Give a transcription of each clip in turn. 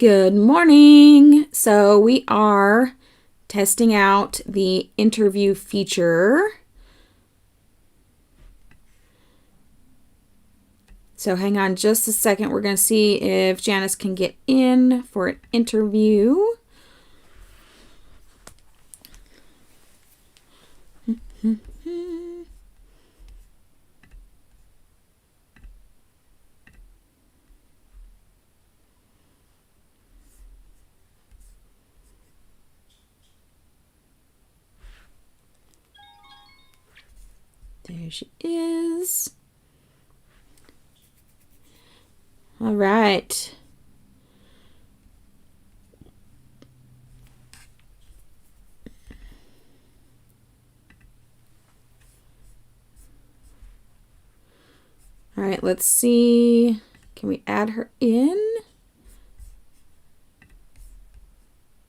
Good morning. So we are testing out the interview feature. So hang on just a second. We're going to see if Janice can get in for an interview. There she is. All right. All right, let's see. Can we add her in?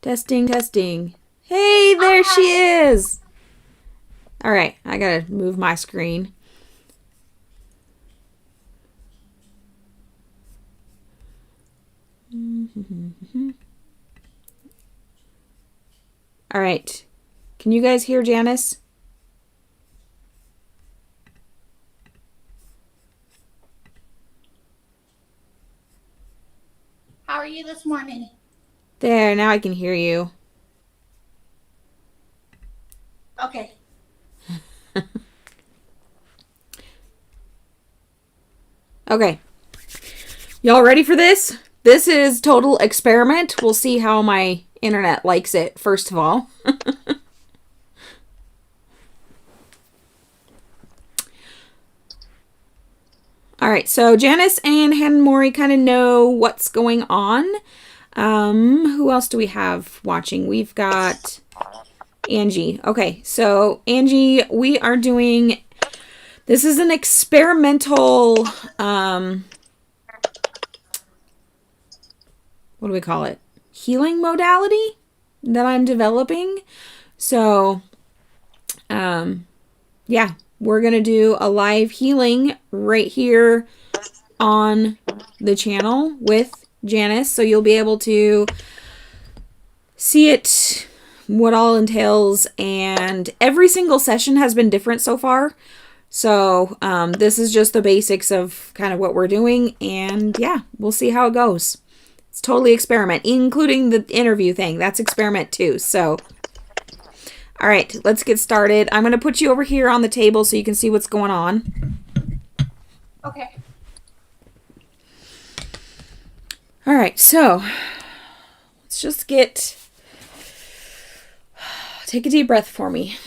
Testing, testing. Hey, there she is. All right, I gotta move my screen. All right, can you guys hear Janice? How are you this morning? There, now I can hear you. Okay. Okay. Y'all ready for this? This is total experiment. We'll see how my internet likes it, first of all. All right, so Janice and Hannah Mori kind of know what's going on. Who else do we have watching? We've got Angie. Okay, so Angie, we are doing, this is an experimental, what do we call it? Healing modality that I'm developing. So, yeah, we're going to do a live healing right here on the channel with Janice. So you'll be able to see it, what all entails, and every single session has been different so far. So this is just the basics of kind of what we're doing, and yeah, we'll see how it goes. It's totally experiment, including the interview thing. That's experiment too. So, all right, let's get started. I'm going to put you over here on the table so you can see what's going on. Okay. All right, so let's just take a deep breath for me.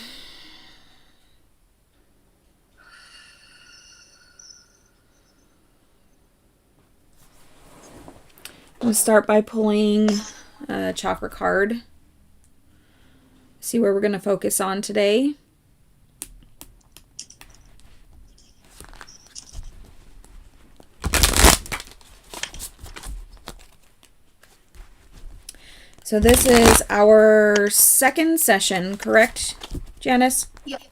I'm going to start by pulling a chakra card. See where we're going to focus on today. So this is our second session, correct, Janice? Yep.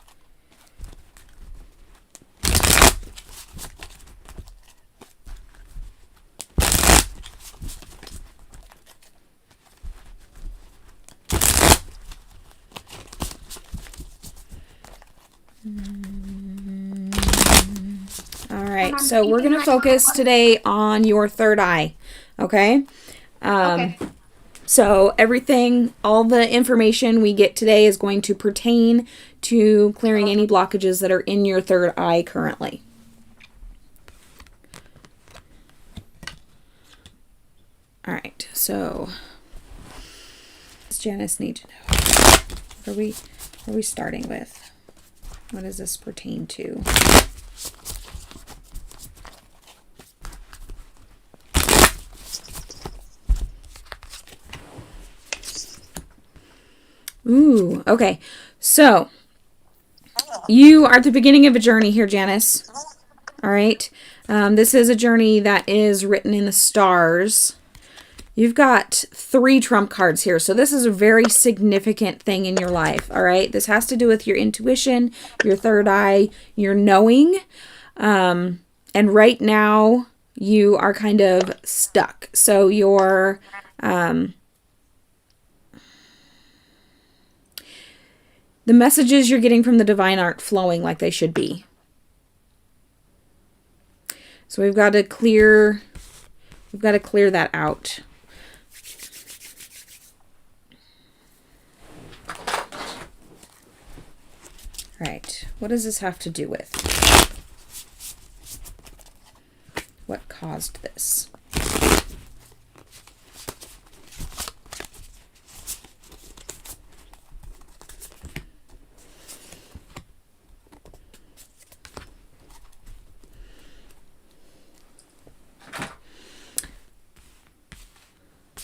All right, so we're going to focus today on your third eye, okay? Okay. So everything, all the information we get today is going to pertain to clearing any blockages that are in your third eye currently. All right, so what does Janice need to know? What are we starting with? What does this pertain to? Ooh, okay. So, you are at the beginning of a journey here, Janice. All right. This is a journey that is written in the stars. You've got 3 trump cards here. So this is a very significant thing in your life. All right. This has to do with your intuition, your third eye, your knowing. And right now you are kind of stuck. So you're The messages you're getting from the divine aren't flowing like they should be. So we've got to clear that out. Right. What does this have to do with? What caused this?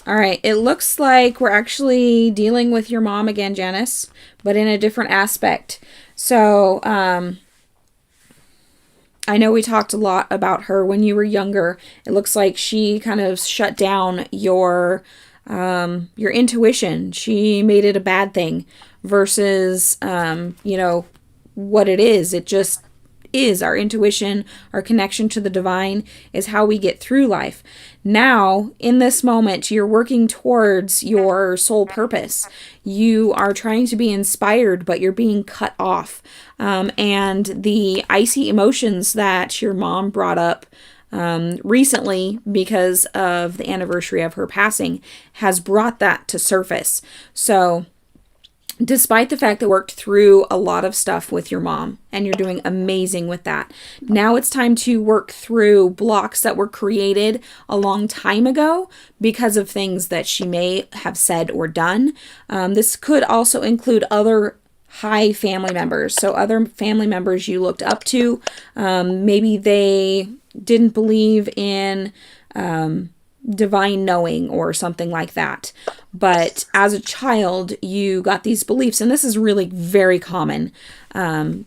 All right, it looks like we're actually dealing with your mom again, Janice, but in a different aspect. So, I know we talked a lot about her when you were younger. It looks like she kind of shut down your intuition. She made it a bad thing versus, what it is. It just is. Our intuition, our connection to the divine is how we get through life. Now, in this moment, you're working towards your soul purpose. You are trying to be inspired, but you're being cut off. And the icy emotions that your mom brought up recently because of the anniversary of her passing has brought that to surface. So, despite the fact that you worked through a lot of stuff with your mom and you're doing amazing with that, now it's time to work through blocks that were created a long time ago because of things that she may have said or done. This could also include other high family members. So other family members you looked up to, maybe they didn't believe in divine knowing or something like that. But as a child, you got these beliefs, and this is really very common.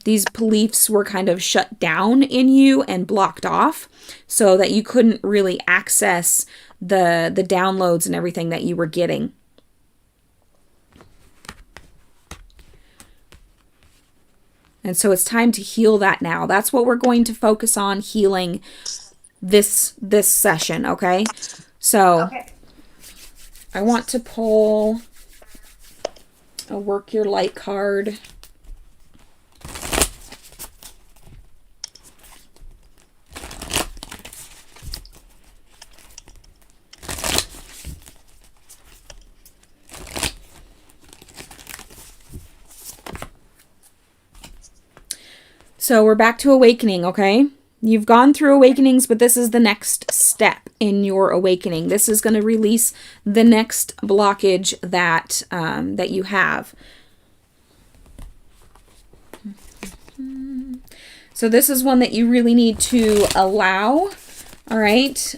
These beliefs were kind of shut down in you and blocked off so that you couldn't really access the downloads and everything that you were getting. And so it's time to heal that now. That's what we're going to focus on healing this session, okay? So Okay. I want to pull a Work Your Light card. So we're back to awakening, okay? You've gone through awakenings, but this is the next step in your awakening. This is going to release the next blockage that that you have. So this is one that you really need to allow. All right.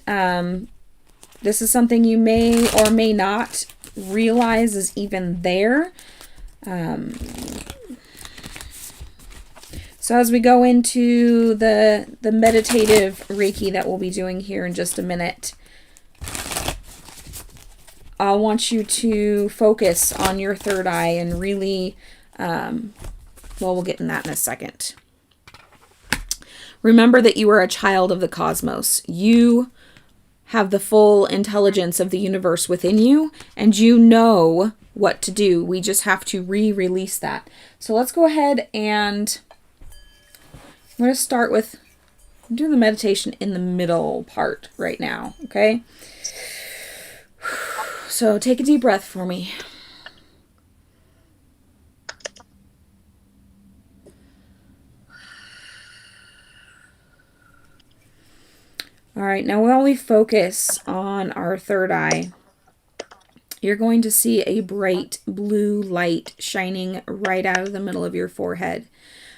This is something you may or may not realize is even there. So as we go into the meditative Reiki that we'll be doing here in just a minute, I want you to focus on your third eye and really, we'll get in that in a second. Remember that you are a child of the cosmos. You have the full intelligence of the universe within you, and you know what to do. We just have to re-release that. So let's go ahead and I'm going to start with doing the meditation in the middle part right now, okay? So take a deep breath for me. All right, now while we focus on our third eye, you're going to see a bright blue light shining right out of the middle of your forehead.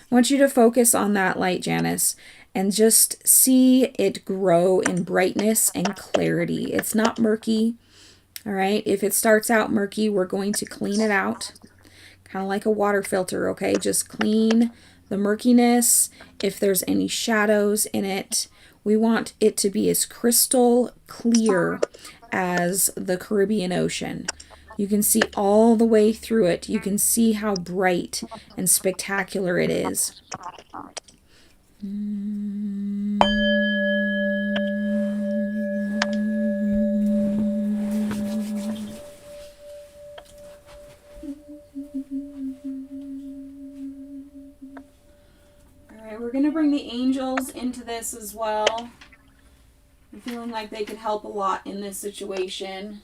I want you to focus on that light, Janice, and just see it grow in brightness and clarity. It's not murky, all right? If it starts out murky, we're going to clean it out, kind of like a water filter, okay? Just clean the murkiness. If there's any shadows in it, we want it to be as crystal clear as the Caribbean Ocean. You can see all the way through it. You can see how bright and spectacular it is. going to bring the angels into this as well. I'm feeling like they could help a lot in this situation.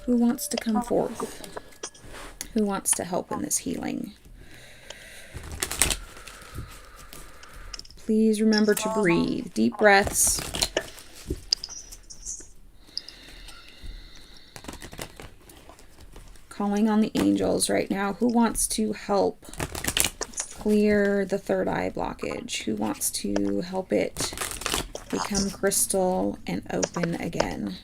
Who wants to come forth? Who wants to help in this healing? Please remember to breathe. Deep breaths. Calling on the angels right now. Who wants to help clear the third eye blockage? Who wants to help it become crystal and open again?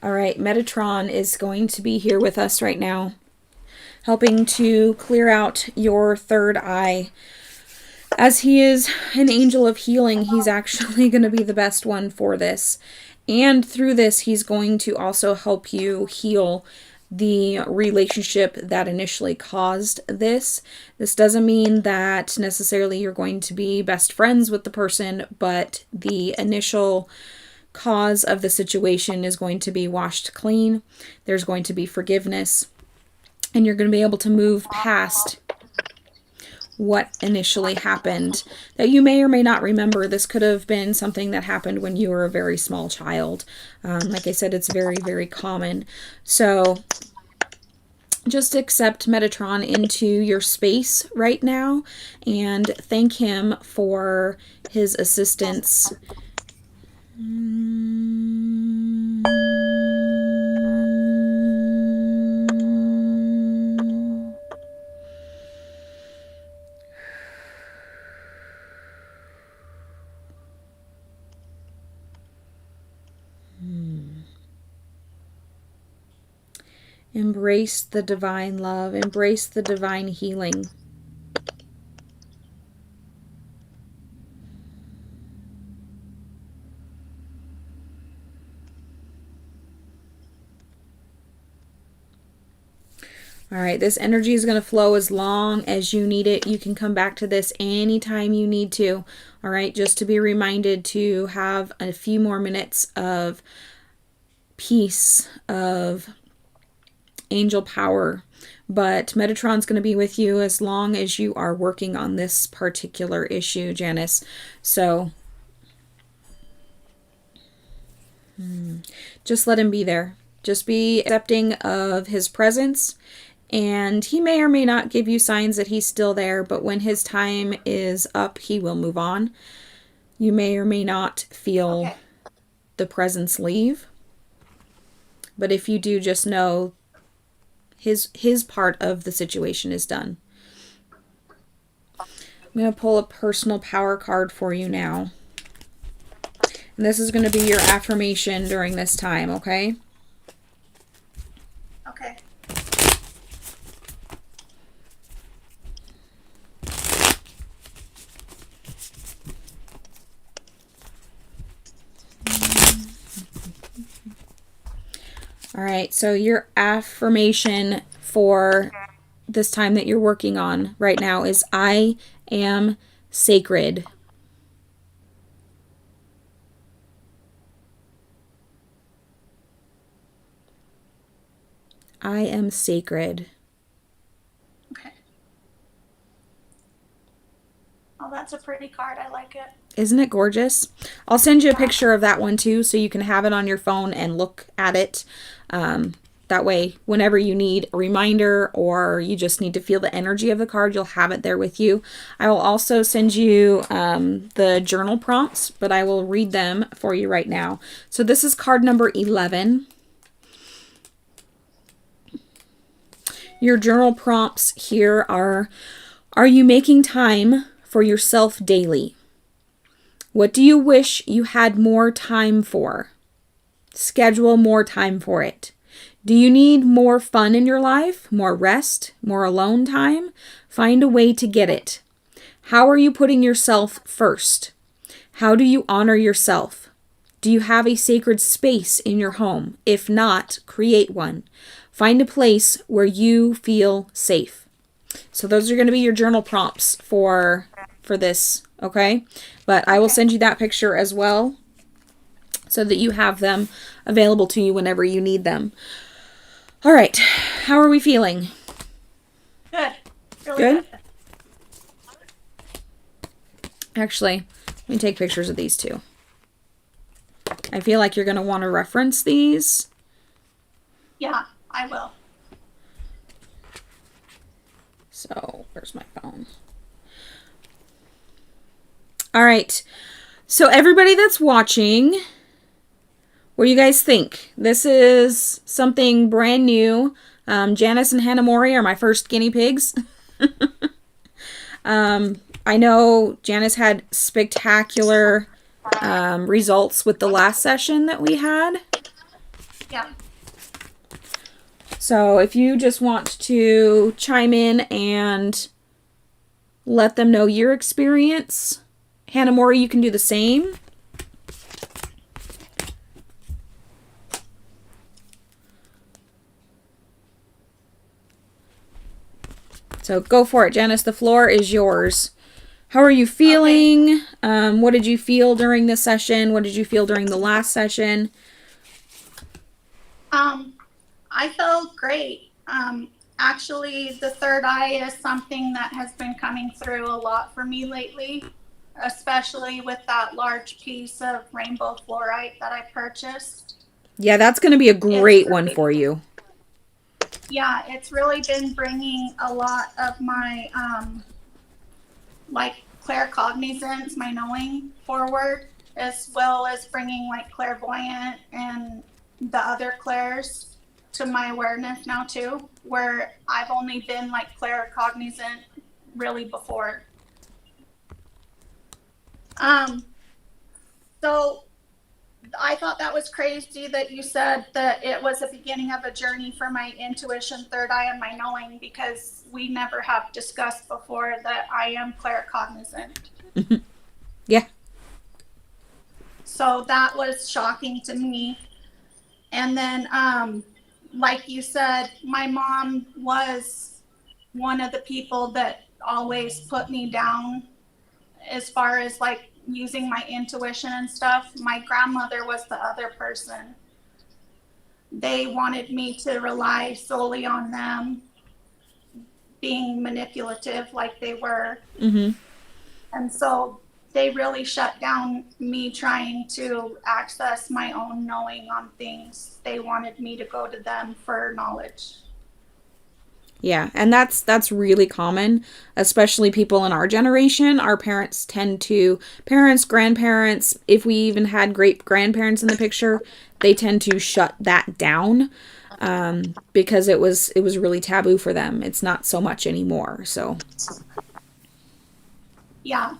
All right, Metatron is going to be here with us right now, helping to clear out your third eye. As he is an angel of healing, he's actually going to be the best one for this. And through this, he's going to also help you heal the relationship that initially caused this. This doesn't mean that necessarily you're going to be best friends with the person, but the initial cause of the situation is going to be washed clean. There's going to be forgiveness, and you're going to be able to move past what initially happened that you may or may not remember. This could have been something that happened when you were a very small child. Like I said, it's very, very common. So just accept Metatron into your space right now and thank him for his assistance. Embrace the divine love. Embrace the divine healing. All right, this energy is going to flow as long as you need it. You can come back to this anytime you need to. All right, just to be reminded to have a few more minutes of peace, of angel power. But Metatron's going to be with you as long as you are working on this particular issue, Janice. So just let him be there. Just be accepting of his presence. And he may or may not give you signs that he's still there, but when his time is up, he will move on. You may or may not feel the presence leave. But if you do, just know his part of the situation is done. I'm going to pull a personal power card for you now. And this is going to be your affirmation during this time, okay? Okay. All right, so your affirmation for this time that you're working on right now is I am sacred. I am sacred. Okay. Oh, that's a pretty card. I like it. Isn't it gorgeous? I'll send you a picture of that one too, so you can have it on your phone and look at it. That way, whenever you need a reminder or you just need to feel the energy of the card, you'll have it there with you. I will also send you the journal prompts, but I will read them for you right now. So this is card number 11. Your journal prompts here are you making time for yourself daily? What do you wish you had more time for? Schedule more time for it. Do you need more fun in your life, more rest, more alone time? Find a way to get it. How are you putting yourself first? How do you honor yourself? Do you have a sacred space in your home? If not, create one. Find a place where you feel safe. So those are going to be your journal prompts for this, okay? But I will send you that picture as well so that you have them available to you whenever you need them. All right. How are we feeling? Good. Really Good? good. Actually, let me take pictures of these two. I feel like you're going to want to reference these. Yeah, I will. So, where's my phone? All right. So, everybody that's watching, what do you guys think? This is something brand new. Janice and Hannah Mori are my first guinea pigs. I know Janice had spectacular results with the last session that we had. Yeah. So if you just want to chime in and let them know your experience, Hannah Mori, you can do the same. So go for it, Janice. The floor is yours. How are you feeling? Okay. What did you feel during this session? What did you feel during the last session? I felt great. Actually, the third eye is something that has been coming through a lot for me lately, especially with that large piece of rainbow fluorite that I purchased. Yeah, that's going to be a great one for you. Yeah, it's really been bringing a lot of my, like claircognizance, my knowing forward, as well as bringing like clairvoyant and the other clairs to my awareness now too, where I've only been like claircognizant really before. So I thought that was crazy that you said that it was the beginning of a journey for my intuition, third eye, and my knowing, because we never have discussed before that I am claircognizant. Yeah. So that was shocking to me. And then, like you said, my mom was one of the people that always put me down as far as like using my intuition and stuff. My grandmother was the other person. They wanted me to rely solely on them, being manipulative like they were. Mm-hmm. And so they really shut down me trying to access my own knowing on things. They wanted me to go to them for knowledge. Yeah, and that's really common, especially people in our generation. Our parents tend to, parents, grandparents, if we even had great grandparents in the picture, they tend to shut that down because it was really taboo for them. It's not so much anymore. So Yeah.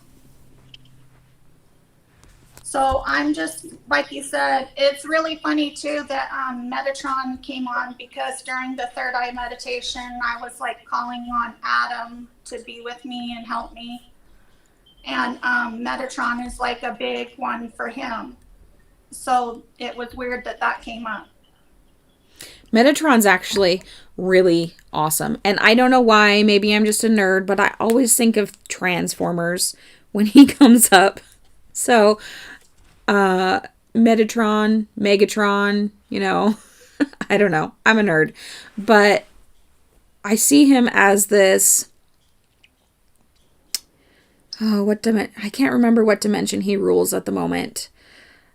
So I'm just, like you said, it's really funny too that Metatron came on, because during the third eye meditation, I was like calling on Adam to be with me and help me. And Metatron is like a big one for him. So it was weird that that came up. Metatron's actually really awesome. And I don't know why, maybe I'm just a nerd, but I always think of Transformers when he comes up. So Metatron, Megatron, you know, I don't know. I'm a nerd. But I see him as this, I can't remember what dimension he rules at the moment.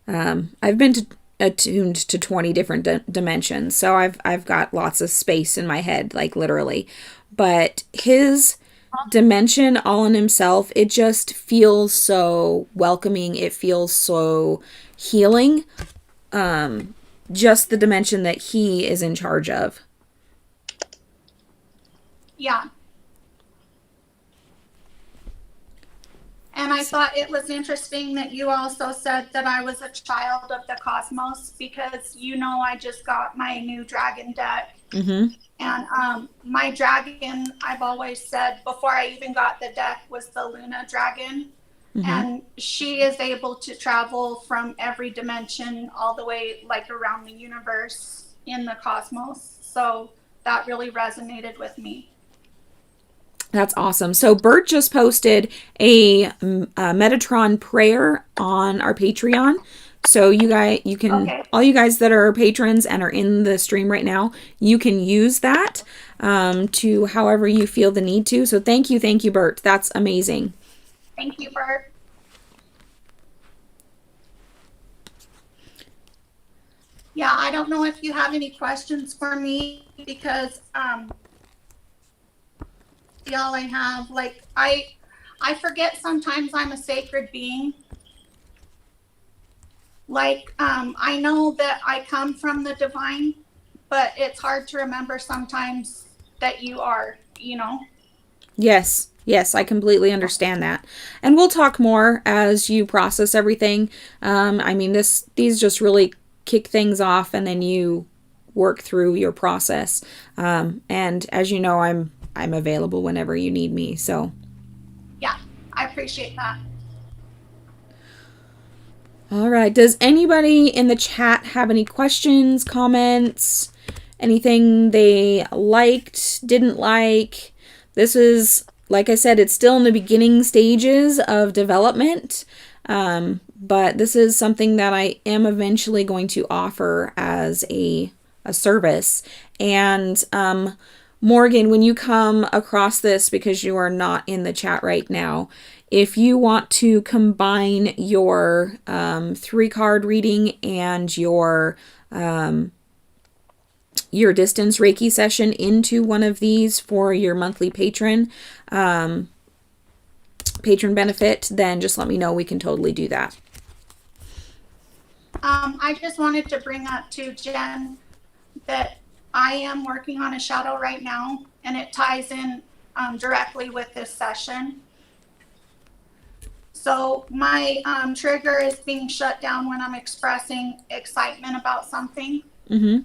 I've been attuned to 20 different dimensions, so I've got lots of space in my head, like literally. But his dimension all in himself, it just feels so welcoming. It feels so healing. Just the dimension that he is in charge of. Yeah. And I thought it was interesting that you also said that I was a child of the cosmos because I just got my new dragon deck. Mm-hmm. And my dragon, I've always said before I even got the deck, was the Luna dragon. Mm-hmm. And she is able to travel from every dimension all the way like around the universe in the cosmos. So that really resonated with me. That's awesome. So Bert just posted a Metatron prayer on our Patreon. So you can, Okay. all you guys that are patrons and are in the stream right now, you can use that to however you feel the need to. So thank you, Bert. That's amazing. Thank you, Bert. Yeah, I don't know if you have any questions for me because all I have, like, I forget sometimes I'm a sacred being. Like, I know that I come from the divine, but it's hard to remember sometimes that you are. Yes, I completely understand that. And we'll talk more as you process everything. I mean, these just really kick things off, and then you work through your process. And as you know, I'm available whenever you need me. So Yeah, I appreciate that. all right. Does anybody in the chat have any questions, comments, anything they liked, didn't like? This is, like I said, it's still in the beginning stages of development. But this is something that I am eventually going to offer as a service. And Morgan, when you come across this, because you are not in the chat right now, if you want to combine your 3-card reading and your distance Reiki session into one of these for your monthly patron benefit, then just let me know. We can totally do that. I just wanted to bring up to Jen that I am working on a shadow right now, and it ties in directly with this session. So my trigger is being shut down when I'm expressing excitement about something. Mm-hmm.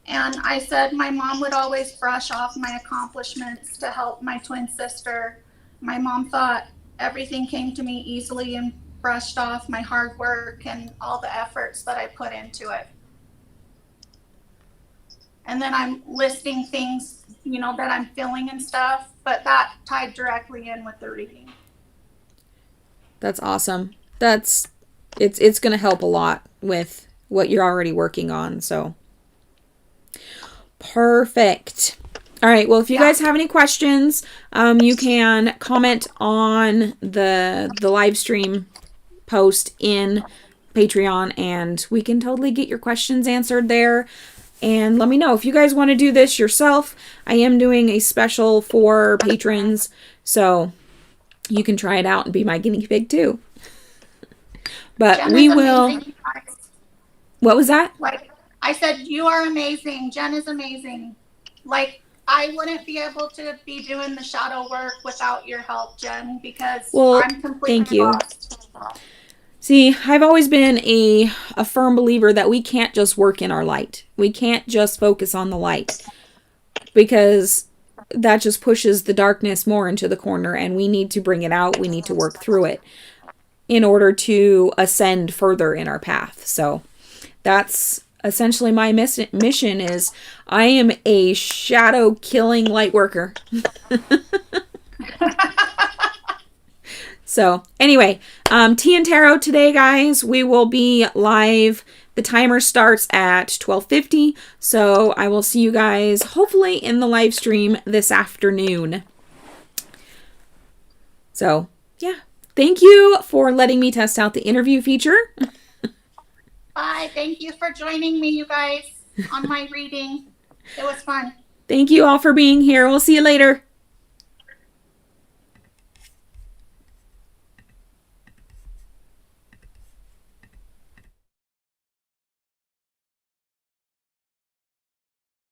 And I said my mom would always brush off my accomplishments to help my twin sister. My mom thought everything came to me easily and brushed off my hard work and all the efforts that I put into it. And then I'm listing things, that I'm feeling and stuff, but that tied directly in with the reading. That's awesome. It's going to help a lot with what you're already working on. So perfect. All right. Well, if you guys have any questions, you can comment on the live stream post in Patreon, and we can totally get your questions answered there. And let me know if you guys want to do this yourself. I am doing a special for patrons, so you can try it out and be my guinea pig too. But Jen we is will. Amazing. What was that? Like I said, you are amazing. Jen is amazing. Like, I wouldn't be able to be doing the shadow work without your help, Jen, because I'm completely thank you. lost. See, I've always been a firm believer that we can't just work in our light. We can't just focus on the light, because that just pushes the darkness more into the corner, and we need to bring it out. We need to work through it in order to ascend further in our path. So that's essentially my mission is I am a shadow killing light worker. So anyway, Tea and Tarot today, guys. We will be live. The timer starts at 12:50. So I will see you guys hopefully in the live stream this afternoon. So yeah, thank you for letting me test out the interview feature. Bye. Thank you for joining me, you guys, on my reading. It was fun. Thank you all for being here. We'll see you later.